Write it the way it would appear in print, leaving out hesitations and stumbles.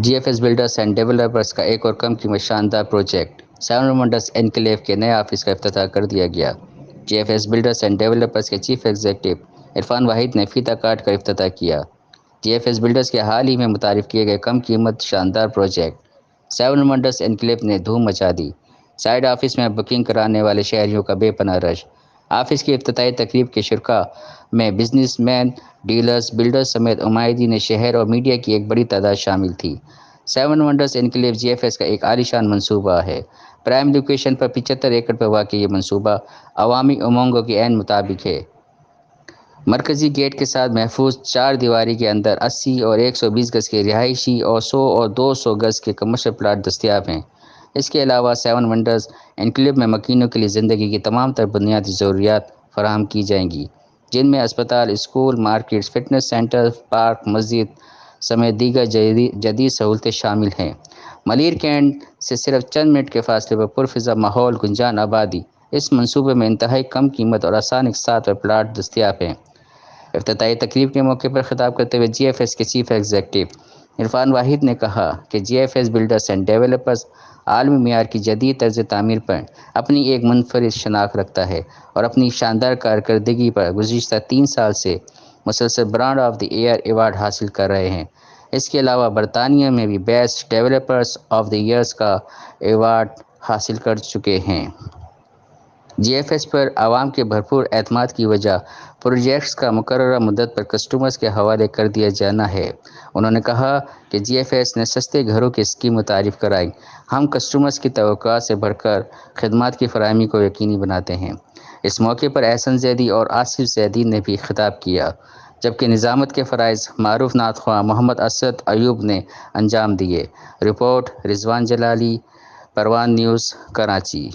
G F S builders and developers کا ایک اور کم قیمت شاندار پروجیکٹ 7 ونڈرز انکلیو کے نئے آفس کا افتتاح کر دیا گیا۔ G F S builders and developers کے چیف ایگزیکٹو عرفان واحد نے فیتہ کاٹ کر افتتاح کیا۔ جی ایف ایس بلڈرز کے حال ہی میں متعارف کیے گئے کم قیمت شاندار پروجیکٹ 7 ونڈرز انکلیو نے دھوم مچا دی۔ سائٹ آفس میں بکنگ کرانے والے شہریوں کا بے پناہ رش۔ آفس کی افتتاحی تقریب کے شرکاء میں بزنس مین، ڈیلرز، بلڈرز سمیت عمائدین شہر اور میڈیا کی ایک بڑی تعداد شامل تھی۔ 7 ونڈرز انکلیو جی ایف ایس کا ایک عالیشان منصوبہ ہے۔ پرائم لوکیشن پر 75 ایکڑ پر واقع یہ منصوبہ عوامی امنگوں کے عین مطابق ہے۔ مرکزی گیٹ کے ساتھ محفوظ 4 دیواری کے اندر 80 اور 120 گز کے رہائشی اور 100 اور 200 گز کے کمرشل پلاٹ دستیاب ہیں۔ اس کے علاوہ 7 ونڈرز انکلیو میں مکینوں کے لیے زندگی کی تمام تر بنیادی ضروریات فراہم کی جائیں گی، جن میں اسپتال، school, markets, fitness centre, park, مسجد سمیت دیگر جدید سہولتیں شامل ہیں۔ ملیر کینٹ سے صرف چند منٹ کے فاصلے پر پرفضا ماحول گنجان آبادی۔ اس منصوبے میں انتہائی کم قیمت اور آسان اقساط پر پلاٹ دستیاب ہیں۔ افتتاحی تقریب کے موقع پر خطاب کرتے ہوئے جی ایف ایس کے چیف ایگزیکٹو عرفان واحد نے کہا کہ G F S builders and developers عالمی معیار کی جدید طرز تعمیر پر اپنی ایک منفرد شناخت رکھتا ہے اور اپنی شاندار کارکردگی پر گزشتہ 3 سال سے مسلسل brand of the year award حاصل کر رہے ہیں۔ اس کے علاوہ برطانیہ میں بھی best developers of the year کا ایوارڈ حاصل کر چکے ہیں۔ جی ایف ایس پر عوام کے بھرپور اعتماد کی وجہ پروجیکٹس کا مقررہ مدت پر کسٹمرز کے حوالے کر دیا جانا ہے۔ انہوں نے کہا کہ جی ایف ایس نے سستے گھروں کی اسکیم متعارف کرائی۔ ہم کسٹمرز کی توقعات سے بڑھ کر خدمات کی فراہمی کو یقینی بناتے ہیں۔ اس موقع پر احسن زیدی اور آصف زیدی نے بھی خطاب کیا، جبکہ نظامت کے فرائض معروف نعت خواں محمد اسد ایوب نے انجام دیے۔ رپورٹ رضوان جلالی، پروان نیوز، کراچی۔